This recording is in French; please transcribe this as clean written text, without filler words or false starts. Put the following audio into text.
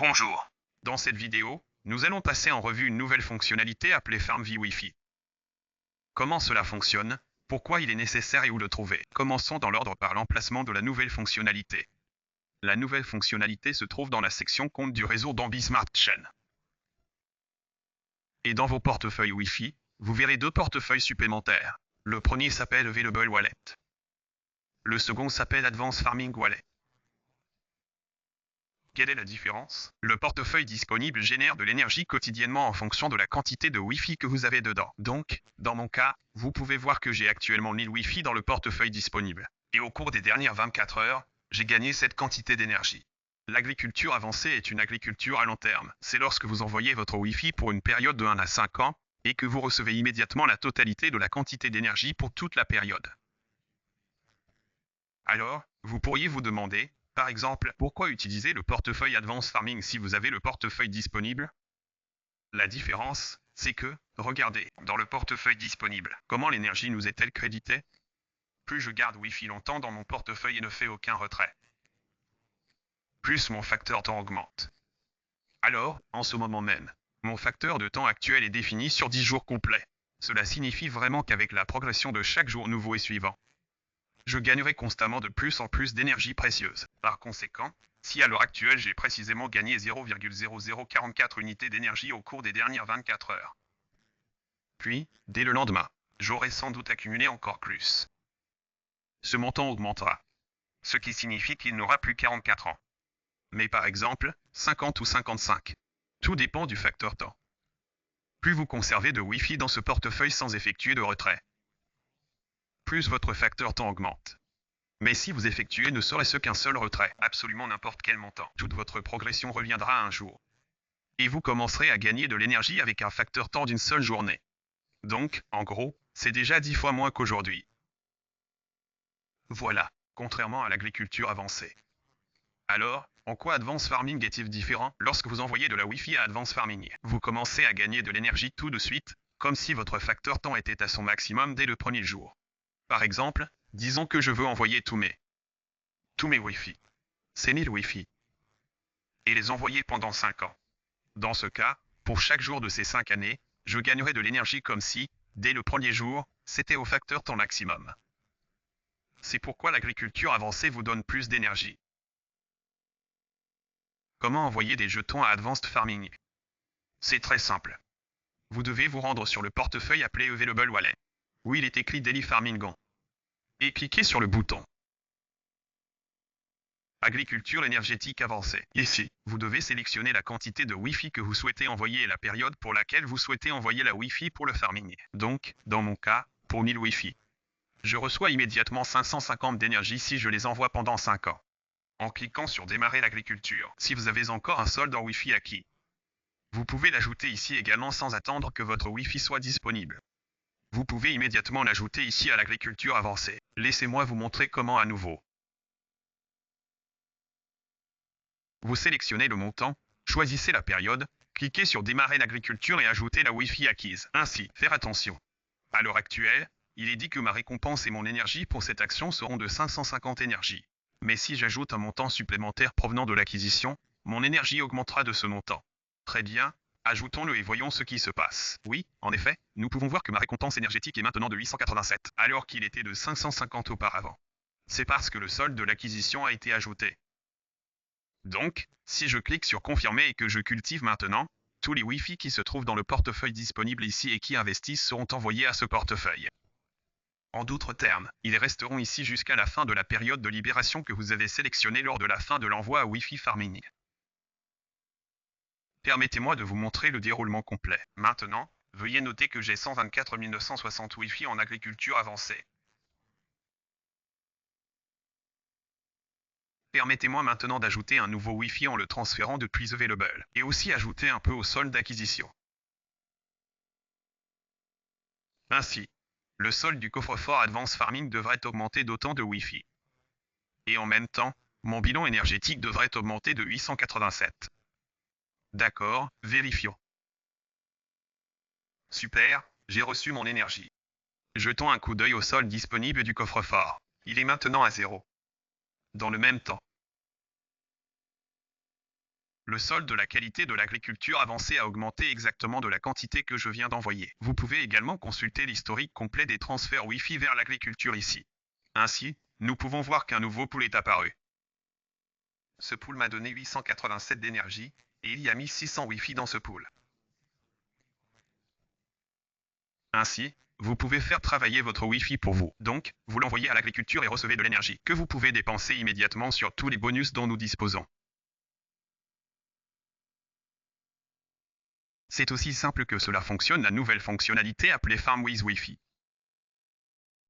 Bonjour. Dans cette vidéo, nous allons passer en revue une nouvelle fonctionnalité appelée FarmV Wi-Fi. Comment cela fonctionne, pourquoi il est nécessaire et où le trouver. Commençons dans l'ordre par l'emplacement de la nouvelle fonctionnalité. La nouvelle fonctionnalité se trouve dans la section compte du réseau d'Ambi Smart Chain. Et dans vos portefeuilles Wi-Fi, vous verrez deux portefeuilles supplémentaires. Le premier s'appelle Available Wallet. Le second s'appelle Advanced Farming Wallet. Quelle est la différence? Le portefeuille disponible génère de l'énergie quotidiennement en fonction de la quantité de Wi-Fi que vous avez dedans. Donc, dans mon cas, vous pouvez voir que j'ai actuellement 1000 Wi-Fi dans le portefeuille disponible. Et au cours des dernières 24 heures, j'ai gagné cette quantité d'énergie. L'agriculture avancée est une agriculture à long terme. C'est lorsque vous envoyez votre Wi-Fi pour une période de 1 à 5 ans, et que vous recevez immédiatement la totalité de la quantité d'énergie pour toute la période. Alors, vous pourriez vous demander, par exemple, pourquoi utiliser le portefeuille Advanced Farming si vous avez le portefeuille disponible? La différence, c'est que, regardez, dans le portefeuille disponible, comment l'énergie nous est-elle créditée? Plus je garde Wi-Fi longtemps dans mon portefeuille et ne fais aucun retrait, plus mon facteur temps augmente. Alors, en ce moment même, mon facteur de temps actuel est défini sur 10 jours complets. Cela signifie vraiment qu'avec la progression de chaque jour nouveau et suivant, je gagnerai constamment de plus en plus d'énergie précieuse. Par conséquent, si à l'heure actuelle j'ai précisément gagné 0,0044 unités d'énergie au cours des dernières 24 heures, puis, dès le lendemain, j'aurai sans doute accumulé encore plus. Ce montant augmentera, ce qui signifie qu'il n'aura plus 44 ans. Mais par exemple, 50 ou 55. Tout dépend du facteur temps. Plus vous conservez de Wi-Fi dans ce portefeuille sans effectuer de retrait, plus votre facteur temps augmente. Mais si vous effectuez ne serait-ce qu'un seul retrait, absolument n'importe quel montant, toute votre progression reviendra un jour. Et vous commencerez à gagner de l'énergie avec un facteur temps d'une seule journée. Donc, en gros, c'est déjà 10 fois moins qu'aujourd'hui. Voilà, contrairement à l'agriculture avancée. Alors, en quoi Advanced Farming est-il différent? Lorsque vous envoyez de la Wi-Fi à Advanced Farming, vous commencez à gagner de l'énergie tout de suite, comme si votre facteur temps était à son maximum dès le premier jour. Par exemple, disons que je veux envoyer tous mes Wi-Fi, ces 1000 Wi-Fi, et les envoyer pendant 5 ans. Dans ce cas, pour chaque jour de ces 5 années, je gagnerai de l'énergie comme si, dès le premier jour, c'était au facteur temps maximum. C'est pourquoi l'agriculture avancée vous donne plus d'énergie. Comment envoyer des jetons à Advanced Farming? C'est très simple. Vous devez vous rendre sur le portefeuille appelé Available Wallet, où il est écrit Daily Farming On, et cliquez sur le bouton Agriculture énergétique avancée. Ici, vous devez sélectionner la quantité de Wi-Fi que vous souhaitez envoyer et la période pour laquelle vous souhaitez envoyer la Wi-Fi pour le farming. Donc, dans mon cas, pour 1000 Wi-Fi, je reçois immédiatement 550 d'énergie si je les envoie pendant 5 ans. En cliquant sur Démarrer l'agriculture, si vous avez encore un solde en Wi-Fi acquis, vous pouvez l'ajouter ici également sans attendre que votre Wi-Fi soit disponible. Vous pouvez immédiatement l'ajouter ici à l'agriculture avancée. Laissez-moi vous montrer comment à nouveau. Vous sélectionnez le montant, choisissez la période, cliquez sur Démarrer l'agriculture et ajoutez la Wi-Fi acquise. Ainsi, faire attention. À l'heure actuelle, il est dit que ma récompense et mon énergie pour cette action seront de 550 énergies. Mais si j'ajoute un montant supplémentaire provenant de l'acquisition, mon énergie augmentera de ce montant. Très bien, ajoutons-le et voyons ce qui se passe. Oui, en effet, nous pouvons voir que ma récompense énergétique est maintenant de 887, alors qu'il était de 550 auparavant. C'est parce que le solde de l'acquisition a été ajouté. Donc, si je clique sur Confirmer et que je cultive maintenant, tous les Wi-Fi qui se trouvent dans le portefeuille disponible ici et qui investissent seront envoyés à ce portefeuille. En d'autres termes, ils resteront ici jusqu'à la fin de la période de libération que vous avez sélectionnée lors de la fin de l'envoi à Wi-Fi Farming. Permettez-moi de vous montrer le déroulement complet. Maintenant, veuillez noter que j'ai 124 960 Wi-Fi en agriculture avancée. Permettez-moi maintenant d'ajouter un nouveau Wi-Fi en le transférant depuis Available, et aussi ajouter un peu au solde d'acquisition. Ainsi, le solde du coffre-fort Advanced Farming devrait augmenter d'autant de Wi-Fi. Et en même temps, mon bilan énergétique devrait augmenter de 887. D'accord, vérifions. Super, j'ai reçu mon énergie. Jetons un coup d'œil au solde disponible du coffre-fort. Il est maintenant à 0. Dans le même temps, le le solde, la qualité de l'agriculture avancée a augmenté exactement de la quantité que je viens d'envoyer. Vous pouvez également consulter l'historique complet des transferts Wi-Fi vers l'agriculture ici. Ainsi, nous pouvons voir qu'un nouveau pool est apparu. Ce pool m'a donné 887 d'énergie, et il y a 1600 Wi-Fi dans ce pool. Ainsi, vous pouvez faire travailler votre Wi-Fi pour vous. Donc, vous l'envoyez à l'agriculture et recevez de l'énergie que vous pouvez dépenser immédiatement sur tous les bonus dont nous disposons. C'est aussi simple que cela fonctionne la nouvelle fonctionnalité appelée Farm with Wi-Fi.